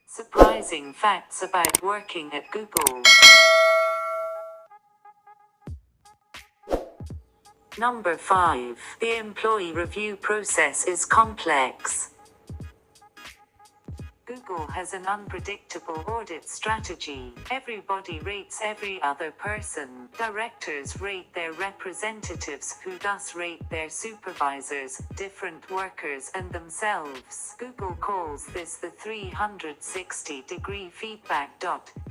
Surprising facts about working at Google. Number 5. The employee review process is complex. Google has an unpredictable audit strategy. Everybody rates every other person. Directors rate their representatives, who thus rate their supervisors, different workers, and themselves. Google calls this the 360-degree feedback.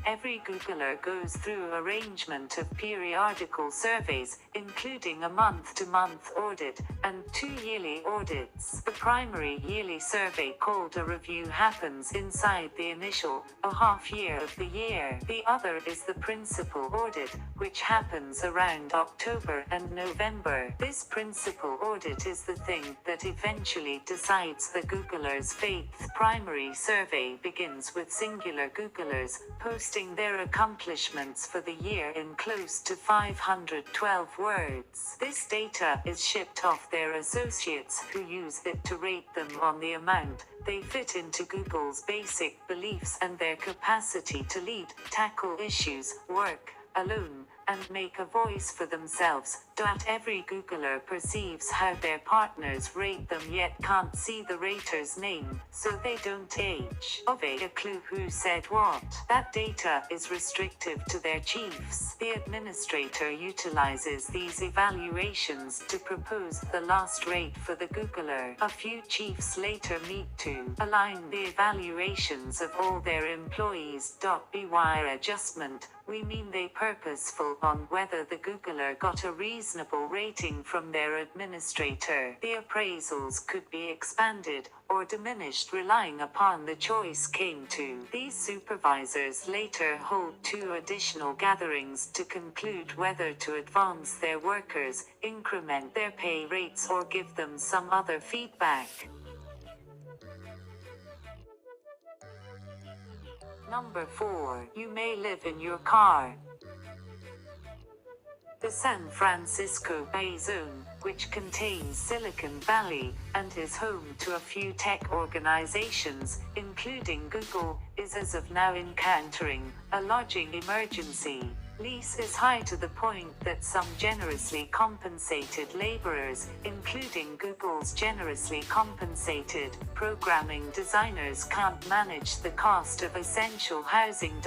Every Googler goes through an arrangement of periodical surveys, including a month-to-month audit, and 2 yearly audits. The primary yearly survey, called a review, happens inside the initial, a half year of the year. The other is the principal audit, which happens around October and November. This principal audit is the thing that eventually decides the Googler's fate. The primary survey begins with singular Googlers posting their accomplishments for the year in close to 512 words. This data is shipped off their associates, who use it to rate them on the amount they fit into Google's basic beliefs and their capacity to lead, tackle issues, work alone, and make a voice for themselves. Every Googler perceives how their partners rate them, yet can't see the rater's name, so they don't have a clue who said what. That data is restrictive to their chiefs. The administrator utilizes these evaluations to propose the last rate for the Googler. A few chiefs later meet to align the evaluations of all their employees. By adjustment, we mean they purposeful on whether the Googler got a reasonable rating from their administrator. The appraisals could be expanded or diminished relying upon the choice came to. These supervisors later hold 2 additional gatherings to conclude whether to advance their workers, increment their pay rates, or give them some other feedback. Number 4. You may live in your car. The San Francisco Bay Zone, which contains Silicon Valley, and is home to a few tech organizations, including Google, is as of now encountering a lodging emergency. Lease is high to the point that some generously compensated laborers, including Google's generously compensated programming designers, can't manage the cost of essential housing.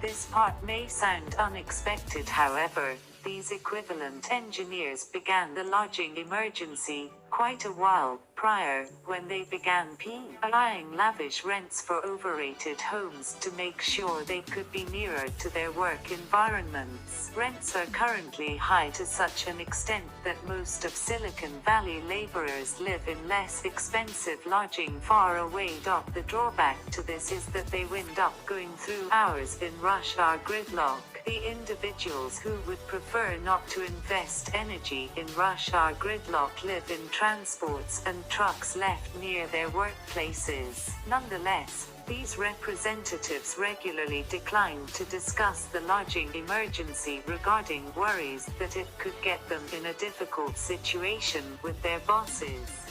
This part may sound unexpected, however. These equivalent engineers began the lodging emergency quite a while prior, when they began paying lavish rents for overrated homes to make sure they could be nearer to their work environments. Rents are currently high to such an extent that most of Silicon Valley laborers live in less expensive lodging far away. The drawback to this is that they wind up going through hours in rush hour gridlock. The individuals who would prefer not to invest energy in rush hour gridlock live in transports and trucks left near their workplaces. Nonetheless, these representatives regularly decline to discuss the lodging emergency, regarding worries that it could get them in a difficult situation with their bosses.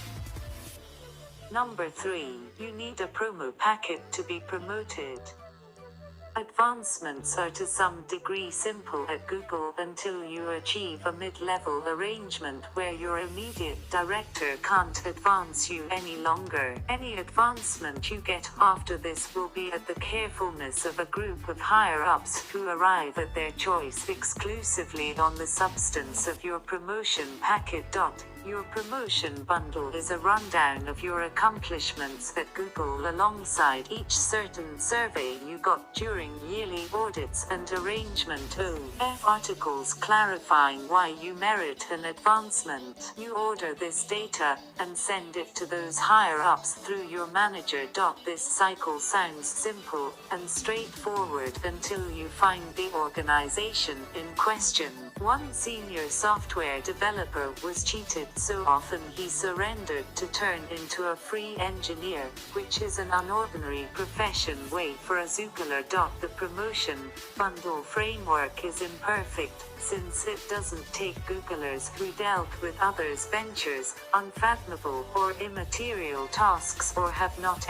Number 3. You need a promo packet to be promoted. Advancements are to some degree simple at Google until you achieve a mid-level arrangement where your immediate director can't advance you any longer. Any advancement you get after this will be at the carefulness of a group of higher-ups who arrive at their choice exclusively on the substance of your promotion packet. Your promotion bundle is a rundown of your accomplishments at Google alongside each certain survey you got during yearly audits and arrangement of articles clarifying why you merit an advancement. You order this data and send it to those higher-ups through your manager. This cycle sounds simple and straightforward until you find the organization in question One senior software developer was cheated so often he surrendered to turn into a free engineer, which is an unordinary profession way for a Zoogler. The promotion bundle framework is imperfect, since it doesn't take Googlers who dealt with others' ventures, unfathomable or immaterial tasks or have not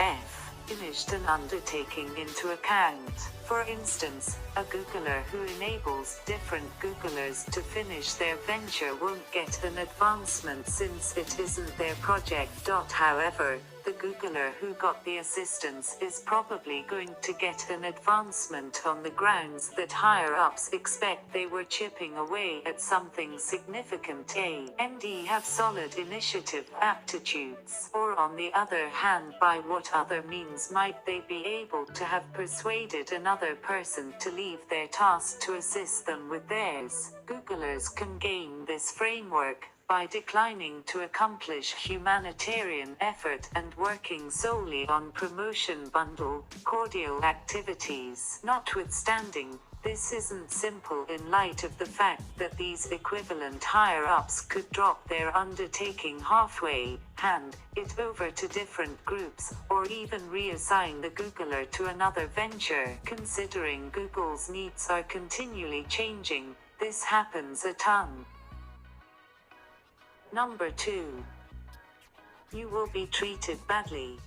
finished an undertaking into account. For instance, a Googler who enables different Googlers to finish their venture won't get an advancement since it isn't their project. However, the Googler who got the assistance is probably going to get an advancement on the grounds that higher-ups expect they were chipping away at something significant and have solid initiative aptitudes. Or on the other hand, by what other means might they be able to have persuaded another person to leave their task to assist them with theirs? Googlers can gain this framework by declining to accomplish humanitarian effort and working solely on promotion bundle cordial activities. Notwithstanding, this isn't simple in light of the fact that these equivalent higher-ups could drop their undertaking halfway, hand it over to different groups, or even reassign the Googler to another venture. Considering Google's needs are continually changing, this happens a ton. Number 2. You will be treated badly.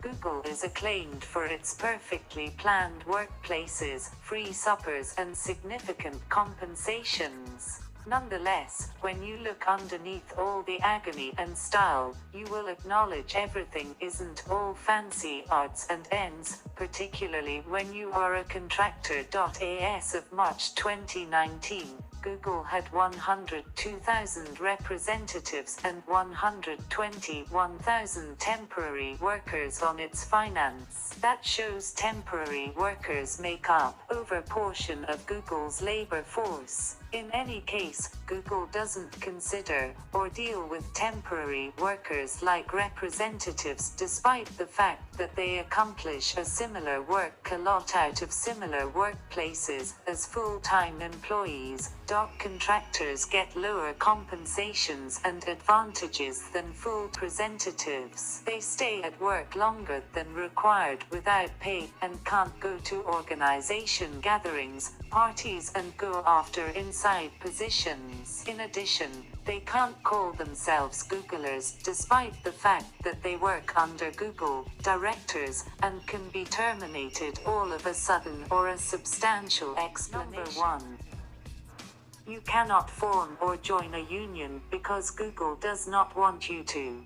Google is acclaimed for its perfectly planned workplaces, free suppers and significant compensations. Nonetheless, when you look underneath all the agony and style, you will acknowledge everything isn't all fancy odds and ends, particularly when you are a contractor. As of March 2019, Google had 102,000 representatives and 121,000 temporary workers on its finance. That shows temporary workers make up over a portion of Google's labor force. In any case, Google doesn't consider or deal with temporary workers like representatives, despite the fact that they accomplish a similar work a lot out of similar workplaces as full-time employees. Contractors get lower compensations and advantages than full representatives. They stay at work longer than required without pay and can't go to organization gatherings, parties and go after inside positions. In addition, they can't call themselves Googlers despite the fact that they work under Google directors and can be terminated all of a sudden or a substantial explanation. Number 1. You cannot form or join a union because Google does not want you to.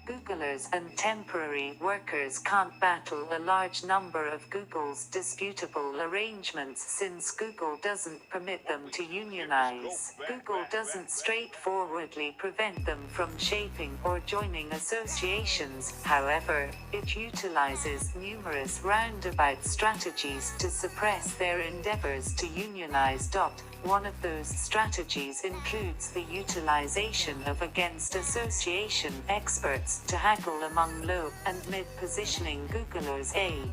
Googlers and temporary workers can't battle a large number of Google's disputable arrangements since Google doesn't permit them to unionize. Google doesn't straightforwardly prevent them from shaping or joining associations. However, it utilizes numerous roundabout strategies to suppress their endeavors to unionize. One of those strategies includes the utilization of against association experts to haggle among low and mid-positioning Googlers and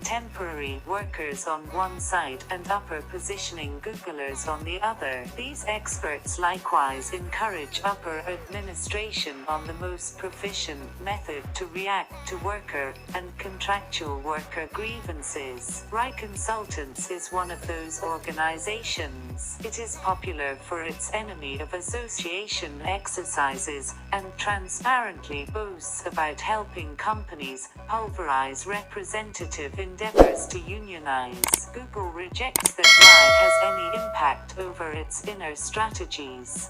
temporary workers on one side and upper-positioning Googlers on the other. These experts likewise encourage upper administration on the most proficient method to react to worker and contractual worker grievances. Rye Consultants is one of those organizations. It is popular for its enemy of association exercises and transparently boasts about helping companies pulverize representative endeavors to unionize. Google rejects that Rye has any impact over its inner strategies.